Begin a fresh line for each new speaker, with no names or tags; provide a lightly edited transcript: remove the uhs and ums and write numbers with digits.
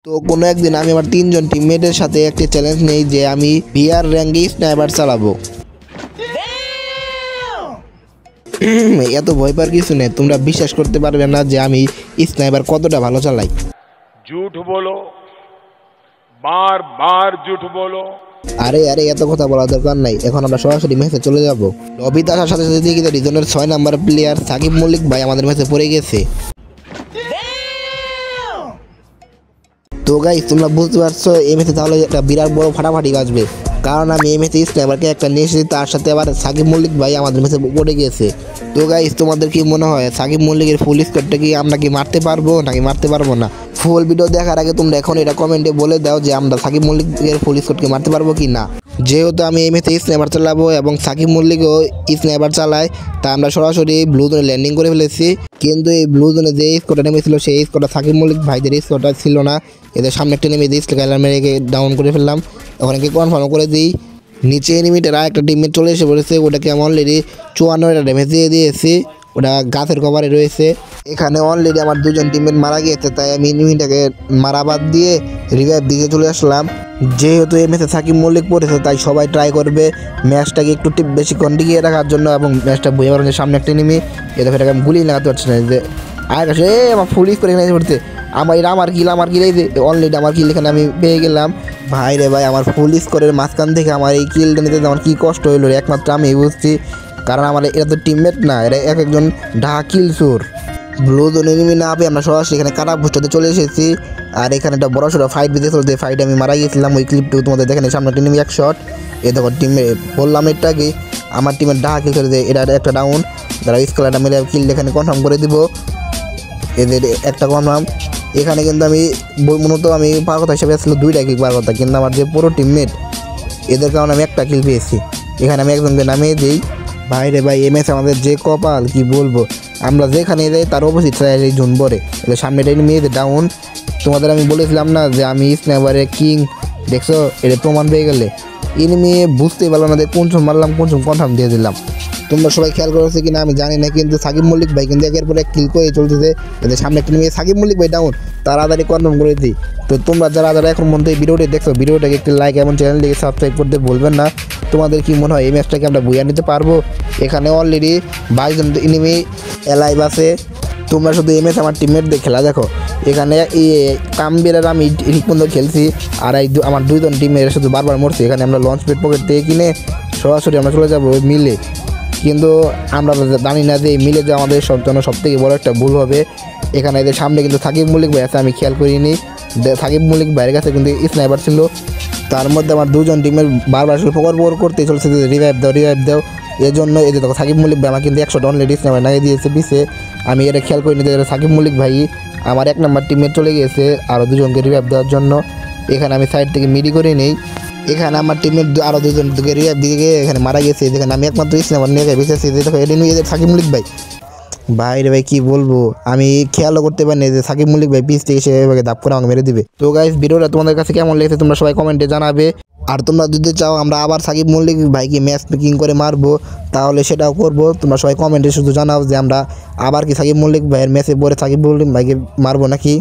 তো কোনো একদিন আমি আমার তিনজন টিমমেটের সাথে একটি চ্যালেঞ্জ নেই যে আমি ভিআর র্যাঙ্কে স্নাইপার চালাবো। এত ভয় পাওয়ার কিছু নেই, তোমরা বিশ্বাস করতে পারবে না যে আমি স্নাইপার কতটা ভালো চালাই।
झूठ बोलो, बार बार झूठ बोलो।
আরে আরে এত কথা বলার দরকার নাই, এখন আমরা সরাসরি ম্যাচে চলে যাব। লবিতে আসার সাথে সাথে দেখি রিজনের 6 নাম্বার প্লেয়ার সাকিব মল্লিক ভাই আমাদের ম্যাচে পড়ে গেছে। তো গাইস তোমরা বুঝতে পারছো এই ম্যাচে তাহলে একটা বিরাট বড় ফাটাফাটি বাজবে, কারণ আমি এই ম্যাচে স্নাইপারকে একটা নিয়ে এসেছি, তার সাথে আবার সাকিব মল্লিক ভাই আমাদের ম্যাচে পড়ে গেছে। তো গাইস তোমাদের কি মনে হয় সাকিব মল্লিকের ফুল স্কোয়াডটা কি আমরা কি মারতে পারবো নাকি মারতে পারবো না? ফুল ভিডিও দেখার আগে তোমরা এখন এটা কমেন্টে বলে দাও যে আমরা সাকিব মল্লিকের ফুল স্কোয়াডকে মারতে পারবো কি না। যেহেতু আমি এই ম্যাচে স্নাইপার চালাবো এবং সাকিব মল্লিকও স্নাইপার চালায়, তা আমরা সরাসরি ব্লু জোনে ল্যান্ডিং করে ফেলেছি। কিন্তু এই ব্লু জোনে যে স্কোয়াডটা নেমেছিল সেই স্কোয়াডটা সাকিব মল্লিক ভাইদের স্কোয়াডটা ছিল না। এদের সামনে একটা নেমে দিয়ে স্কাইলার মেরে ডাউন করে ফেললাম। ওখানে কনফার্ম করে দিই নিচে এনিমিটার একটা টিমমেট চলে এসে পড়েছে, ওটাকে আমি অলরেডি 54টা ড্যামেজ দিয়ে দিয়েছি, ওটা গাছের কভারে রয়েছে। এখানে অলরেডি আমার দুজন টিমমেট মারা গিয়েছে, তাই আমি এনিমিটাকে মারা বাদ দিয়ে রিভাইভ দিতে চলে আসলাম। যেহেতু এই ম্যাচে সাকিব মল্লিক পড়েছে তাই সবাই ট্রাই করবে ম্যাচটাকে একটু বেশিক্ষণ টিকিয়ে রাখার জন্য এবং ম্যাচটা বয়ে পারছে। সামনে একটা এনিমি, এ দেখো এটাকে আমি গুলি লাগাতে পারছি না, যে আর কাছে আমার পুলিশ করে এখানে পড়তে আমার কিল এই যে অলরেডি আমার কিল এখানে আমি পেয়ে গেলাম। ভাই রে ভাই, আমার ফুল স্কোরের মাঝখান থেকে আমার এই কিলটা নিতে আমার কী কষ্ট হইলো একমাত্র আমি বুঝছি, কারণ আমার এরা তো টিমমেট না, এরা এক একজন ঢাকা কিল চোর। ব্লু জোন এনিমি না পেয়ে আমরা সরাসরি এখানে কাটা পোস্টাতে চলে এসেছি। আর এখানে একটা বড় সড়ো ফাইট বেঁধে চলতে, ফাইটে আমি মারা গিয়েছিলাম। ওই ক্লিপটুকু তোমাদের দেখেন, সামনে একটা এনিমি এক শট, এ দেখো টিমে বললাম এটাকে আমার টিমের ঢাকা কিল চলে যায়, এটা একটা ডাউন, যারা স্কলারটা মেরে কিল এখানে কনফার্ম করে দিব, এদের একটা কনফার্ম। এখানে কিন্তু আমি মূলত আমি পাওয়ার কথা হিসেবে আসলে 2টা কিল পাওয়ার কথা, কিন্তু আমার যে পুরো টিমমেট এদের কারণে আমি একটা কিল পেয়েছি। এখানে আমি একজনকে নামিয়ে দিই। ভাই রে ভাই, এমএস আমাদের যে কপাল কি বলবো, আমরা যেখানে যাই তার অপোজিট সাইডে জোন পড়ে। এদের সামনে এটা মেয়েদের ডাউন। তোমাদের আমি বলেছিলাম না যে আমি স্নাইপারের কিং, দেখছো এটা প্রমাণ পেয়ে গেলে। এনিমি বুঝতেই পারলাম না যে কোন সময় মারলাম কোন সময় কনফার্ম দিয়ে দিলাম। তোমরা সবাই খেয়াল করেছো কিনা আমি জানি না, কিন্তু সাকিব মল্লিক ভাই কিন্তু একের পর এক কিল করে চলতেছে। এদের সামনে একটা নিয়ে সাকিব মল্লিক ভাই ডাউন, তাড়াতাড়ি কনফার্ম করে দিই। তো তোমরা যারা যারা এখন মধ্যে ভিডিওটি দেখছো, ভিডিওটাকে একটি লাইক এবং চ্যানেলটিকে সাবস্ক্রাইব করতে বলবেন না। তোমাদের কি মনে হয় এই ম্যাচটাকে আমরা বইয়া নিতে পারবো? এখানে অলরেডি 22 জন এনিমি অ্যালাইভ আছে। তোমরা শুধু এই ম্যাচ আমার টিমমেটদের খেলা দেখো, এখানে কামবিরের আমি ঠিক মতো খেলছি, আর এই আমার 2জন টিমের শুধু বারবার মরছে। এখানে আমরা লঞ্চ প্যাড পকেট থেকে কিনে সরাসরি আমরা চলে যাবো ওই মিলে, কিন্তু আমরা জানি না যে এই মিলে যে আমাদের জন্য সবথেকে বড় একটা ভুল হবে। এখানে এদের সামনে কিন্তু সাকিব মল্লিক ভাই আছে, আমি খেয়াল করিনি সাকিব মল্লিক ভাইয়ের কাছে কিন্তু স্নাইপার ছিল। তার মধ্যে আমার 2জন টিমের বারবার শুধু পকর করতে চলছে যে রিভাইভ দাও। এই জন্য এই যে দেখো সাকিব মল্লিক ভাই আমার কিন্তু 100 অলরেডি স্নাইপার লাগিয়ে দিয়েছে পিছে। আমি এটা খেয়াল করিনি যে সাকিব মল্লিক ভাই আমার 1 নাম্বার টিমমেট চলে গিয়েছে আরও 2জনকে রিভাইভ দেওয়ার জন্য। এখানে আমি সাইড থেকে মিডি করে নেই। এখানে আমার টিমের আরও 2জনকে রিভাইভ দিয়ে এখানে মারা গেছে, যেখানে আমি একমাত্র স্নাইপার নিয়ে বেঁচেছি। দেখো এটা নিয়ে সাকিব মল্লিক ভাই, ভাই রে ভাই কি বলবো, আমি খেয়ালও করতে পারিনি যে সাকিব মল্লিক ভাই পিস থেকে সে এভাবে দাপ করে আমাকে মেরে দিবে। তো গাইস ভিডিওটা তোমাদের কাছে কেমন লেগেছে তোমরা সবাই কমেন্টে জানাবে। আর তোমরা যদি চাও আমরা আবার সাকিব মল্লিক ভাইকে ম্যাচ মেকিং করে মারবো তাহলে সেটাও করবো। তোমরা সবাই কমেন্টে শুধু জানাও যে আমরা আবার কি সাকিব মল্লিক ভাইয়ের ম্যাচে পরে সাকিব মল্লিক ভাইকে মারবো নাকি।